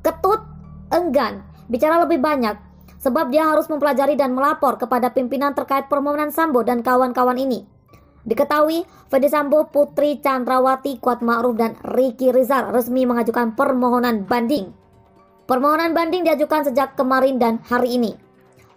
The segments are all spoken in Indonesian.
Ketut enggan bicara lebih banyak sebab dia harus mempelajari dan melapor kepada pimpinan terkait permohonan Sambo dan kawan-kawan ini. Diketahui Ferdy Sambo, Putri Chandrawati, Kuat Ma'ruf, dan Ricky Rizal resmi mengajukan permohonan banding. Permohonan banding diajukan sejak kemarin dan hari ini.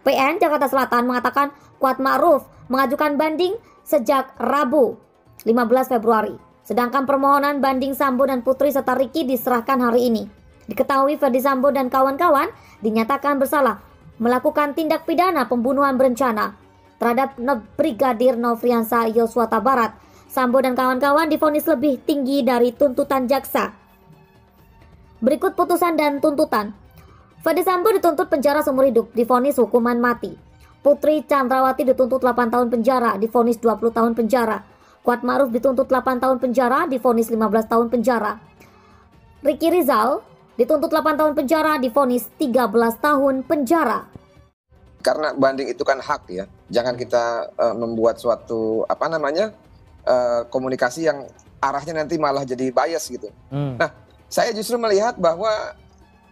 PN Jakarta Selatan mengatakan Kuat Ma'ruf mengajukan banding sejak Rabu 15 Februari. Sedangkan permohonan banding Sambo dan Putri serta Ricky diserahkan hari ini. Diketahui Ferdy Sambo dan kawan-kawan dinyatakan bersalah melakukan tindak pidana pembunuhan berencana terhadap Brigadir Nofriansah Yosua Huta Barat. Sambo dan kawan-kawan divonis lebih tinggi dari tuntutan jaksa. Berikut putusan dan tuntutan. Ferdy Sambo dituntut penjara seumur hidup, divonis hukuman mati. Putri Chandrawati dituntut 8 tahun penjara, divonis 20 tahun penjara. Kuat Ma'ruf dituntut 8 tahun penjara, divonis 15 tahun penjara. Ricky Rizal dituntut 8 tahun penjara, divonis 13 tahun penjara. Karena banding itu kan hak ya. Jangan kita membuat suatu komunikasi yang arahnya nanti malah jadi bias gitu. Nah, saya justru melihat bahwa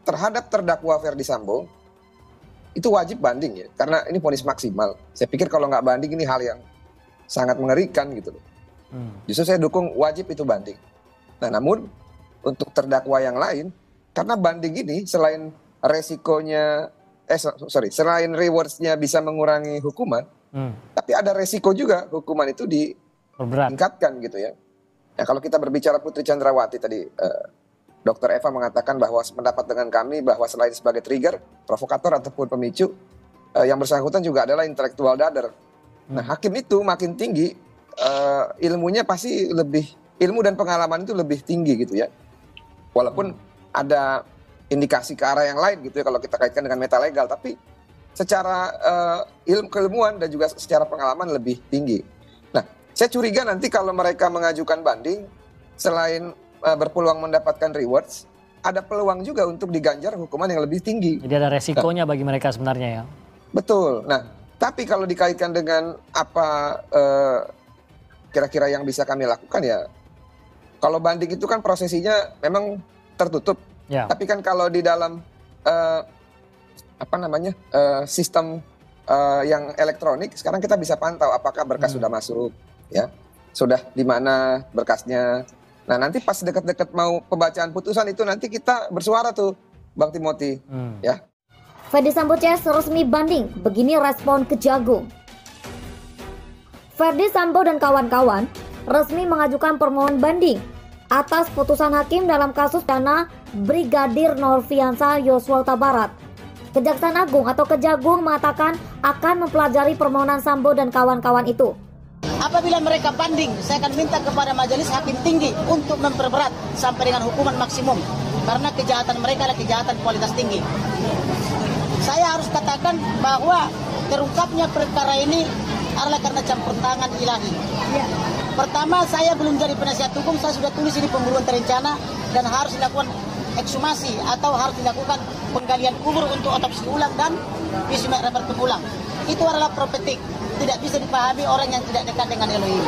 terhadap terdakwa Ferdy Sambo itu wajib banding ya, karena ini vonis maksimal. Saya pikir kalau nggak banding ini hal yang sangat mengerikan gitu loh. Justru saya dukung wajib itu banding. Nah, namun untuk terdakwa yang lain, karena banding ini selain resikonya, selain rewards-nya bisa mengurangi hukuman, tapi ada resiko juga hukuman itu ditingkatkan gitu ya. Nah, kalau kita berbicara Putri Chandrawati tadi, Dr. Eva mengatakan bahwa sependapat dengan kami bahwa selain sebagai trigger, provokator ataupun pemicu, yang bersangkutan juga adalah intelektual dader. Nah, hakim itu makin tinggi, ilmunya pasti ilmu dan pengalaman itu lebih tinggi gitu ya. Walaupun ada indikasi ke arah yang lain gitu ya kalau kita kaitkan dengan metalegal, tapi secara keilmuan dan juga secara pengalaman lebih tinggi. Nah, saya curiga nanti kalau mereka mengajukan banding, selain berpeluang mendapatkan rewards, ada peluang juga untuk diganjar hukuman yang lebih tinggi. Jadi ada resikonya bagi mereka sebenarnya ya. Betul. Nah, tapi kalau dikaitkan dengan apa kira-kira yang bisa kami lakukan ya, kalau banding itu kan prosesinya memang tertutup. Ya. Tapi kan kalau di dalam sistem yang elektronik, sekarang kita bisa pantau apakah berkas sudah masuk, ya, sudah di mana berkasnya. Nah, nanti pas dekat-dekat mau pembacaan putusan itu nanti kita bersuara tuh, Bang Timothy, ya. Ferdy Sambo CS resmi banding, begini respon Kejagung. Ferdy Sambo dan kawan-kawan resmi mengajukan permohonan banding atas putusan hakim dalam kasus dana Brigadir Nofriansah Yosua Huta Barat. Kejaksaan Agung atau Kejagung mengatakan akan mempelajari permohonan Sambo dan kawan-kawan itu. Apabila mereka banding, saya akan minta kepada majelis hakim tinggi untuk memperberat sampai dengan hukuman maksimum. Karena kejahatan mereka adalah kejahatan kualitas tinggi. Saya harus katakan bahwa terungkapnya perkara ini adalah karena campur tangan ilahi. Pertama, saya belum jadi penasihat hukum, saya sudah tulis ini pembunuhan terencana dan harus dilakukan ekshumasi atau harus dilakukan penggalian kubur untuk otopsi ulang dan visum repertum ulang. Itu adalah profetik, tidak bisa dipahami orang yang tidak dekat dengan Elohim.